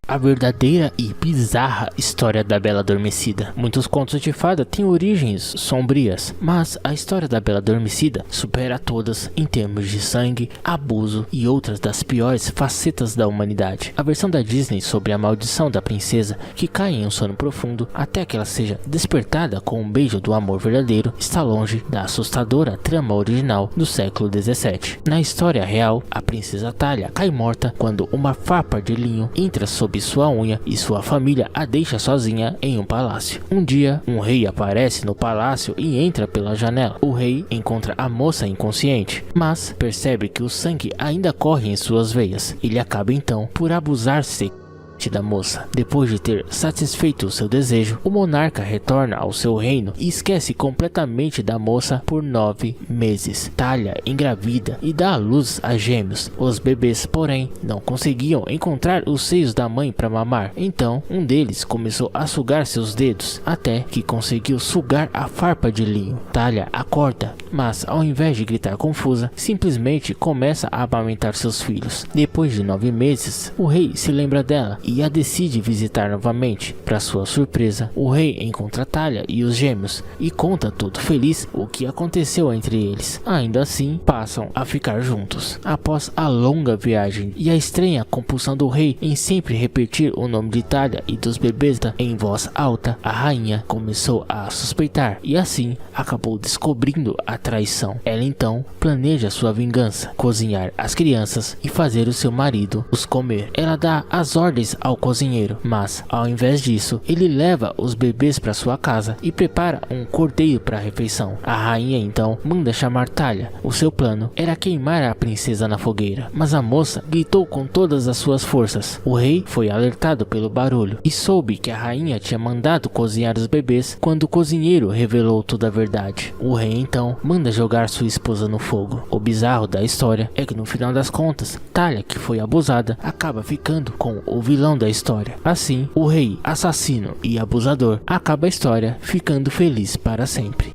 A verdadeira e bizarra história da Bela Adormecida. Muitos contos de fada têm origens sombrias, mas a história da Bela Adormecida supera todas em termos de sangue, abuso e outras das piores facetas da humanidade. A versão da Disney sobre a maldição da princesa que cai em um sono profundo até que ela seja despertada com um beijo do amor verdadeiro está longe da assustadora trama original do século XVII. Na história real, a princesa Thalia cai morta quando uma farpa de linho entra sob sua unha e sua família a deixa sozinha em um palácio. Um dia, um rei aparece no palácio e entra pela janela. O rei encontra a moça inconsciente, mas percebe que o sangue ainda corre em suas veias. Ele acaba então por abusar da moça. Depois de ter satisfeito o seu desejo, o monarca retorna ao seu reino e esquece completamente da moça por 9 meses. Thalia engravida e dá à luz a gêmeos. Os bebês, porém, não conseguiam encontrar os seios da mãe para mamar. Então, um deles começou a sugar seus dedos, até que conseguiu sugar a farpa de linho. Thalia acorda, mas ao invés de gritar confusa, simplesmente começa a amamentar seus filhos. Depois de 9 meses, o rei se lembra dela e a decide visitar novamente. Para sua surpresa, o rei encontra Thalia e os gêmeos e conta todo feliz o que aconteceu entre eles. Ainda assim, passam a ficar juntos. Após a longa viagem e a estranha compulsão do rei em sempre repetir o nome de Thalia e dos bebês em voz alta, a rainha começou a suspeitar e assim acabou descobrindo a traição. Ela então planeja sua vingança, cozinhar as crianças e fazer o seu marido os comer. Ela dá as ordens ao cozinheiro, mas ao invés disso, ele leva os bebês para sua casa e prepara um cordeiro para a refeição. A rainha então manda chamar Thalia. O seu plano era queimar a princesa na fogueira, mas a moça gritou com todas as suas forças. O rei foi alertado pelo barulho e soube que a rainha tinha mandado cozinhar os bebês quando o cozinheiro revelou toda a verdade. O rei então manda jogar sua esposa no fogo. O bizarro da história é que no final das contas, Thalia, que foi abusada, acaba ficando com o vilão da história. Assim, o rei, assassino e abusador acaba a história ficando feliz para sempre.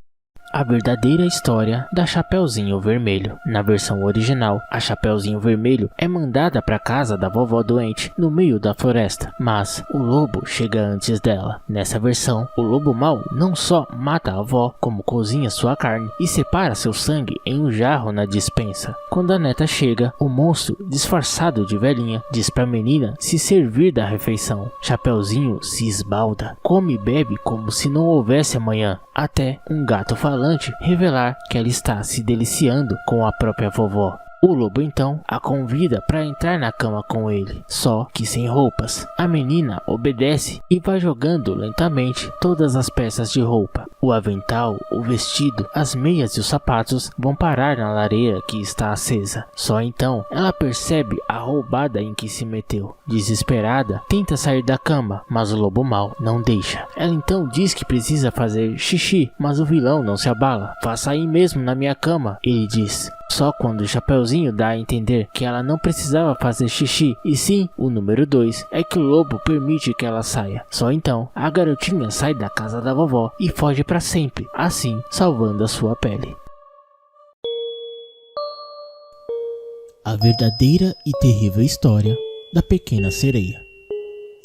A verdadeira história da Chapeuzinho Vermelho. Na versão original, a Chapeuzinho Vermelho é mandada para casa da vovó doente no meio da floresta, mas o lobo chega antes dela. Nessa versão, o lobo mau não só mata a avó, como cozinha sua carne e separa seu sangue em um jarro na despensa. Quando a neta chega, o monstro, disfarçado de velhinha, diz para a menina se servir da refeição. Chapeuzinho se esbalda, come e bebe como se não houvesse amanhã, até um gato falante revelar que ela está se deliciando com a própria vovó. O lobo então a convida para entrar na cama com ele, só que sem roupas. A menina obedece e vai jogando lentamente todas as peças de roupa. O avental, o vestido, as meias e os sapatos vão parar na lareira que está acesa. Só então ela percebe a roubada em que se meteu. Desesperada, tenta sair da cama, mas o lobo mau não deixa. Ela então diz que precisa fazer xixi, mas o vilão não se abala. Faça aí mesmo na minha cama, ele diz. Só quando o Chapeuzinho dá a entender que ela não precisava fazer xixi, e sim o número 2, é que o lobo permite que ela saia. Só então, a garotinha sai da casa da vovó e foge para sempre, assim salvando a sua pele. A verdadeira e terrível história da Pequena Sereia.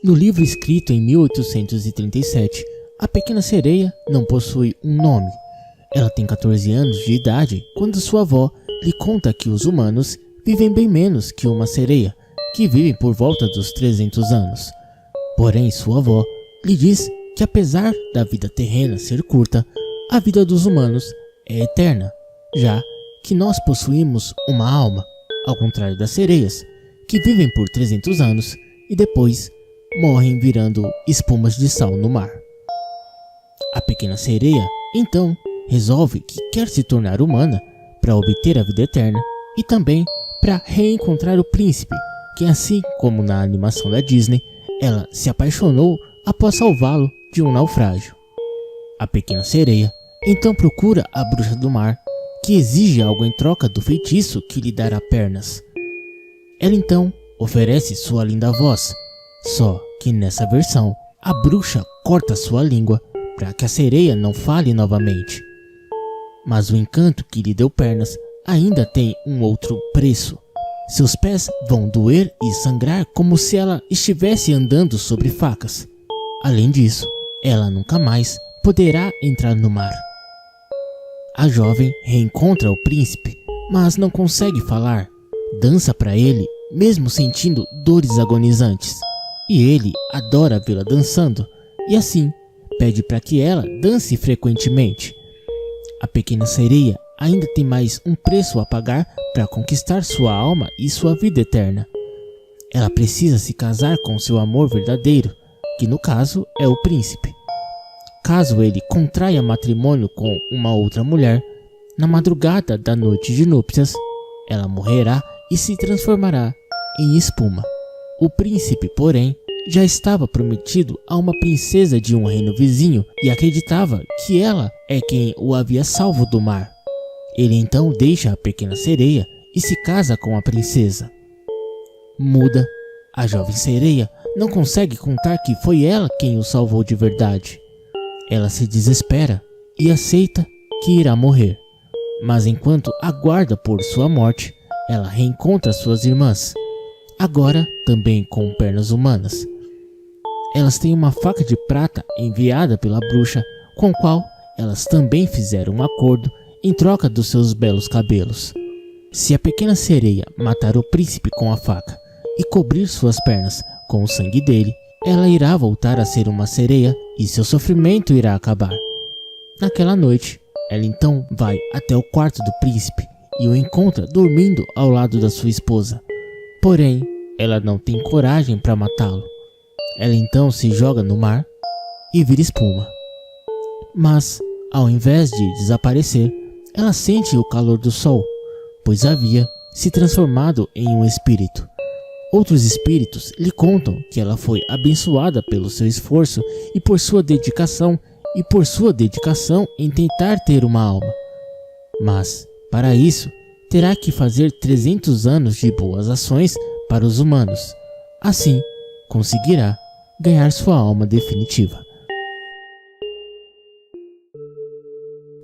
No livro escrito em 1837, a Pequena Sereia não possui um nome. Ela tem 14 anos de idade quando sua avó lhe conta que os humanos vivem bem menos que uma sereia, que vive por volta dos 300 anos. Porém, sua avó lhe diz que apesar da vida terrena ser curta, a vida dos humanos é eterna, já que nós possuímos uma alma, ao contrário das sereias, que vivem por 300 anos e depois morrem virando espumas de sal no mar. A pequena sereia, então, resolve que quer se tornar humana para obter a vida eterna e também para reencontrar o príncipe, que assim como na animação da Disney, ela se apaixonou após salvá-lo de um naufrágio. A pequena sereia então procura a bruxa do mar, que exige algo em troca do feitiço que lhe dará pernas. Ela então oferece sua linda voz, só que nessa versão a bruxa corta sua língua para que a sereia não fale novamente. Mas o encanto que lhe deu pernas ainda tem um outro preço. Seus pés vão doer e sangrar como se ela estivesse andando sobre facas. Além disso, ela nunca mais poderá entrar no mar. A jovem reencontra o príncipe, mas não consegue falar. Dança para ele, mesmo sentindo dores agonizantes. E ele adora vê-la dançando, e assim pede para que ela dance frequentemente. A pequena sereia ainda tem mais um preço a pagar para conquistar sua alma e sua vida eterna. Ela precisa se casar com seu amor verdadeiro, que no caso é o príncipe. Caso ele contraia matrimônio com uma outra mulher, na madrugada da noite de núpcias, ela morrerá e se transformará em espuma. O príncipe, porém, já estava prometido a uma princesa de um reino vizinho e acreditava que ela é quem o havia salvo do mar. Ele então deixa a pequena sereia e se casa com a princesa. Muda, a jovem sereia não consegue contar que foi ela quem o salvou de verdade. Ela se desespera e aceita que irá morrer. Mas enquanto aguarda por sua morte, ela reencontra suas irmãs, agora também com pernas humanas. Elas têm uma faca de prata enviada pela bruxa, com a qual elas também fizeram um acordo em troca dos seus belos cabelos. Se a pequena sereia matar o príncipe com a faca e cobrir suas pernas com o sangue dele, ela irá voltar a ser uma sereia e seu sofrimento irá acabar. Naquela noite, ela então vai até o quarto do príncipe e o encontra dormindo ao lado da sua esposa. Porém, ela não tem coragem para matá-lo. Ela então se joga no mar e vira espuma. Mas, ao invés de desaparecer, ela sente o calor do sol, pois havia se transformado em um espírito. Outros espíritos lhe contam que ela foi abençoada pelo seu esforço e por sua dedicação em tentar ter uma alma. Mas, para isso, terá que fazer 300 anos de boas ações para os humanos. Assim, conseguirá ganhar sua alma definitiva.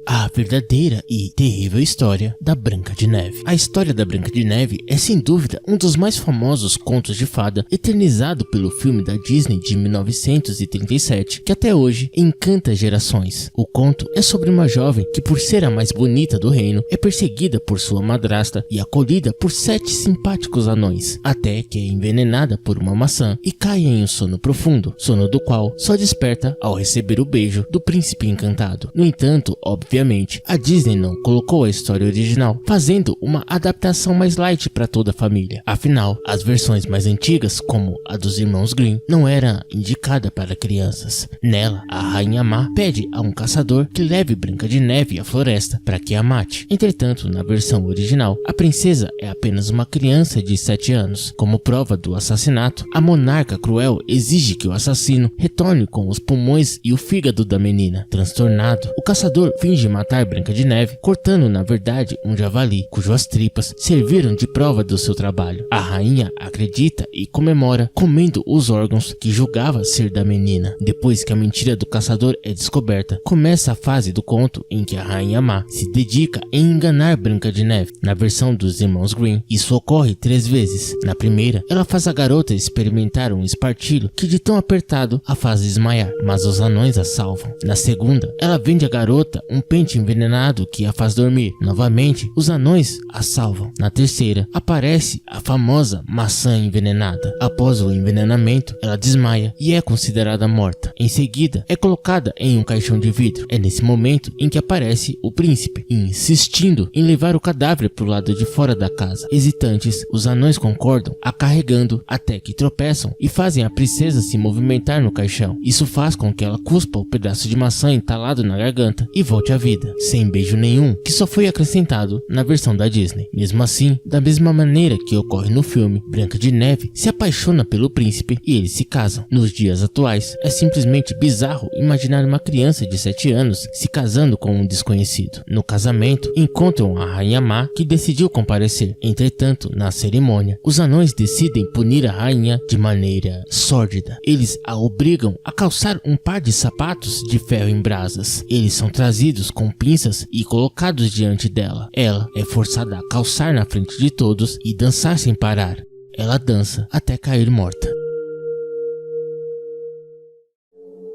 A verdadeira e terrível história da Branca de Neve. A história da Branca de Neve é sem dúvida um dos mais famosos contos de fada eternizado pelo filme da Disney de 1937, que até hoje encanta gerações. O conto é sobre uma jovem que, por ser a mais bonita do reino, é perseguida por sua madrasta e acolhida por 7 simpáticos anões, até que é envenenada por uma maçã e cai em um sono profundo, sono do qual só desperta ao receber o beijo do príncipe encantado. No entanto, obviamente, a Disney não colocou a história original, fazendo uma adaptação mais light para toda a família. Afinal, as versões mais antigas, como a dos irmãos Grimm, não era indicada para crianças. Nela, a Rainha Má pede a um caçador que leve Branca de Neve à floresta para que a mate. Entretanto, na versão original, a princesa é apenas uma criança de 7 anos. Como prova do assassinato, a monarca cruel exige que o assassino retorne com os pulmões e o fígado da menina. Transtornado, o caçador finge matar Branca de Neve, cortando na verdade um javali, cujas tripas serviram de prova do seu trabalho. A rainha acredita e comemora, comendo os órgãos que julgava ser da menina. Depois que a mentira do caçador é descoberta, começa a fase do conto em que a Rainha Má se dedica em enganar Branca de Neve. Na versão dos irmãos Grimm, isso ocorre 3 vezes. Na primeira, ela faz a garota experimentar um espartilho que de tão apertado a faz desmaiar, mas os anões a salvam. Na segunda, ela vende a garota um pente envenenado que a faz dormir. Novamente, os anões a salvam. Na terceira, aparece a famosa maçã envenenada. Após o envenenamento, ela desmaia e é considerada morta. Em seguida, é colocada em um caixão de vidro. É nesse momento em que aparece o príncipe, insistindo em levar o cadáver para o lado de fora da casa. Hesitantes, os anões concordam, a carregando até que tropeçam e fazem a princesa se movimentar no caixão. Isso faz com que ela cuspa o pedaço de maçã entalado na garganta e volte à vida, sem beijo nenhum, que só foi acrescentado na versão da Disney. Mesmo assim, da mesma maneira que ocorre no filme, Branca de Neve se apaixona pelo príncipe e eles se casam. Nos dias atuais, é simplesmente bizarro imaginar uma criança de 7 anos se casando com um desconhecido. No casamento, encontram a Rainha Má, que decidiu comparecer. Entretanto, na cerimônia, os anões decidem punir a rainha de maneira sórdida. Eles a obrigam a calçar um par de sapatos de ferro em brasas. Eles são trazidos com pinças e colocados diante dela. Ela é forçada a calçar na frente de todos e dançar sem parar. Ela dança até cair morta.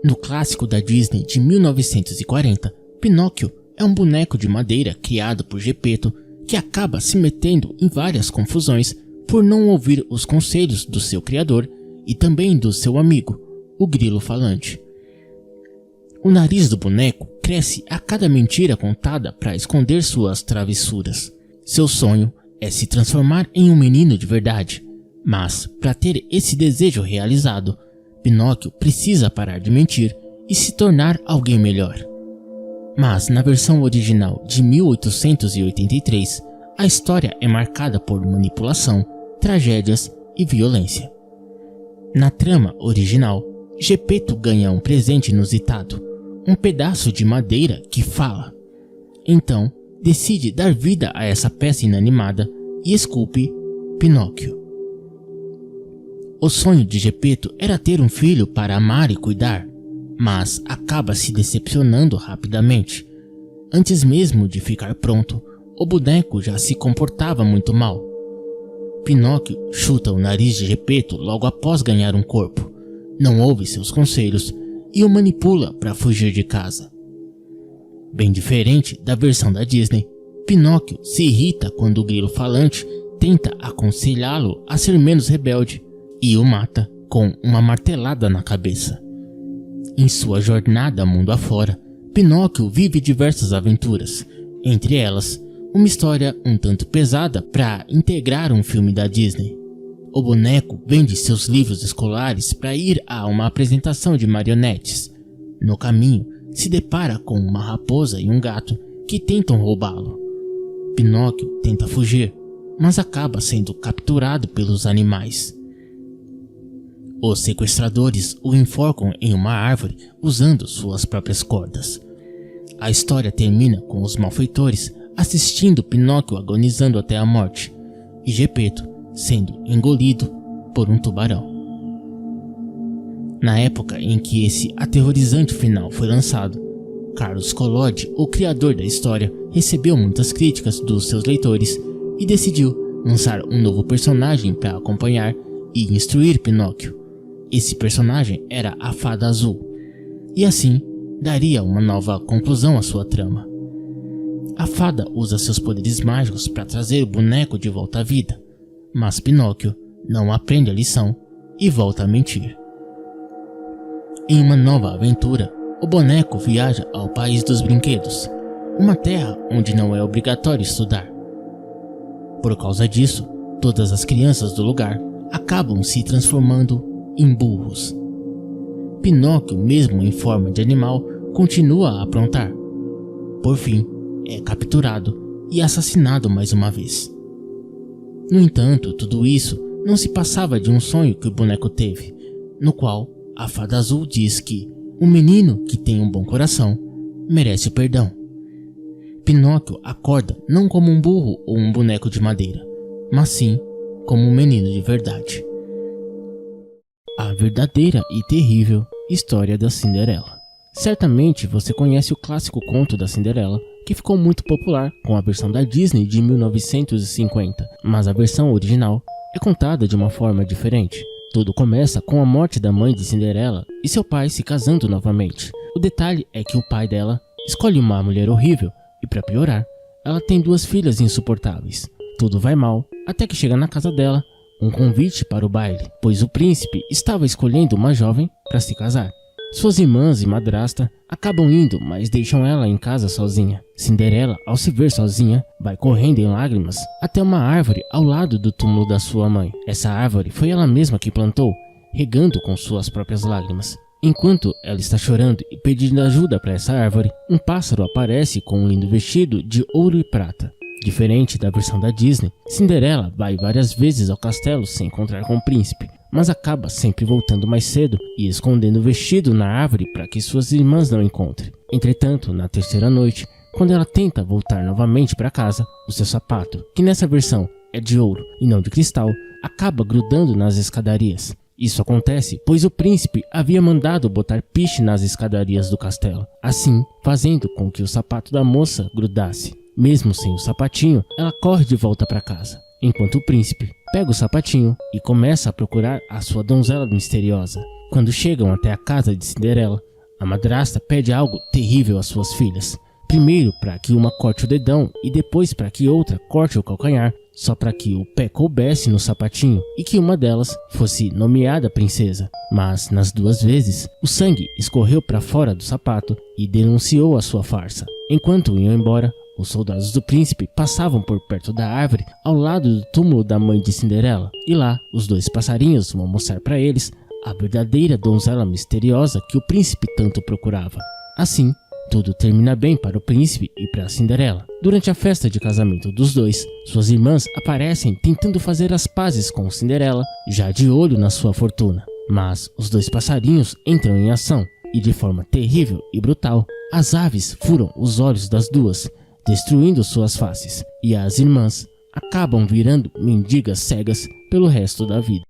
No clássico da Disney de 1940, Pinóquio é um boneco de madeira criado por Geppetto que acaba se metendo em várias confusões por não ouvir os conselhos do seu criador e também do seu amigo, o Grilo Falante. O nariz do boneco cresce a cada mentira contada para esconder suas travessuras. Seu sonho é se transformar em um menino de verdade, mas para ter esse desejo realizado, Pinóquio precisa parar de mentir e se tornar alguém melhor. Mas na versão original de 1883, a história é marcada por manipulação, tragédias e violência. Na trama original, Geppetto ganha um presente inusitado, um pedaço de madeira que fala. Então, decide dar vida a essa peça inanimada e esculpe Pinóquio. O sonho de Geppetto era ter um filho para amar e cuidar, mas acaba se decepcionando rapidamente. Antes mesmo de ficar pronto, o boneco já se comportava muito mal. Pinóquio chuta o nariz de Geppetto logo após ganhar um corpo, não ouve seus conselhos e o manipula para fugir de casa. Bem diferente da versão da Disney, Pinóquio se irrita quando o Grilo Falante tenta aconselhá-lo a ser menos rebelde e o mata com uma martelada na cabeça. Em sua jornada mundo afora, Pinóquio vive diversas aventuras, entre elas, uma história um tanto pesada para integrar um filme da Disney. O boneco vende seus livros escolares para ir a uma apresentação de marionetes. No caminho, se depara com uma raposa e um gato que tentam roubá-lo. Pinóquio tenta fugir, mas acaba sendo capturado pelos animais. Os sequestradores o enforcam em uma árvore usando suas próprias cordas. A história termina com os malfeitores assistindo Pinóquio agonizando até a morte e Geppetto sendo engolido por um tubarão. Na época em que esse aterrorizante final foi lançado, Carlos Collodi, o criador da história, recebeu muitas críticas dos seus leitores e decidiu lançar um novo personagem para acompanhar e instruir Pinóquio. Esse personagem era a Fada Azul, e assim daria uma nova conclusão à sua trama. A fada usa seus poderes mágicos para trazer o boneco de volta à vida, mas Pinóquio não aprende a lição e volta a mentir. Em uma nova aventura, o boneco viaja ao País dos Brinquedos, uma terra onde não é obrigatório estudar. Por causa disso, todas as crianças do lugar acabam se transformando em burros. Pinóquio, mesmo em forma de animal, continua a aprontar. Por fim, é capturado e assassinado mais uma vez. No entanto, tudo isso não se passava de um sonho que o boneco teve, no qual a Fada Azul diz que um menino que tem um bom coração merece o perdão. Pinóquio acorda não como um burro ou um boneco de madeira, mas sim como um menino de verdade. A verdadeira e terrível história da Cinderela. Certamente você conhece o clássico conto da Cinderela, que ficou muito popular com a versão da Disney de 1950, mas a versão original é contada de uma forma diferente. Tudo começa com a morte da mãe de Cinderela e seu pai se casando novamente. O detalhe é que o pai dela escolhe uma mulher horrível e, para piorar, ela tem duas filhas insuportáveis. Tudo vai mal até que chega na casa dela um convite para o baile, pois o príncipe estava escolhendo uma jovem para se casar. Suas irmãs e madrasta acabam indo, mas deixam ela em casa sozinha. Cinderela, ao se ver sozinha, vai correndo em lágrimas até uma árvore ao lado do túmulo da sua mãe. Essa árvore foi ela mesma que plantou, regando com suas próprias lágrimas. Enquanto ela está chorando e pedindo ajuda para essa árvore, um pássaro aparece com um lindo vestido de ouro e prata. Diferente da versão da Disney, Cinderela vai várias vezes ao castelo se encontrar com o príncipe, mas acaba sempre voltando mais cedo e escondendo o vestido na árvore para que suas irmãs não encontrem. Entretanto, na terceira noite, quando ela tenta voltar novamente para casa, o seu sapato, que nessa versão é de ouro e não de cristal, acaba grudando nas escadarias. Isso acontece pois o príncipe havia mandado botar piche nas escadarias do castelo, assim fazendo com que o sapato da moça grudasse. Mesmo sem o sapatinho, ela corre de volta para casa, enquanto o príncipe pega o sapatinho e começa a procurar a sua donzela misteriosa. Quando chegam até a casa de Cinderela, a madrasta pede algo terrível às suas filhas. Primeiro para que uma corte o dedão e depois para que outra corte o calcanhar, só para que o pé coubesse no sapatinho e que uma delas fosse nomeada princesa. Mas nas duas vezes, o sangue escorreu para fora do sapato e denunciou a sua farsa. Enquanto iam embora, os soldados do príncipe passavam por perto da árvore ao lado do túmulo da mãe de Cinderela, e lá os dois passarinhos vão mostrar para eles a verdadeira donzela misteriosa que o príncipe tanto procurava. Assim, tudo termina bem para o príncipe e para Cinderela. Durante a festa de casamento dos dois, suas irmãs aparecem tentando fazer as pazes com Cinderela, já de olho na sua fortuna. Mas os dois passarinhos entram em ação e, de forma terrível e brutal, as aves furam os olhos das duas, destruindo suas faces, e as irmãs acabam virando mendigas cegas pelo resto da vida.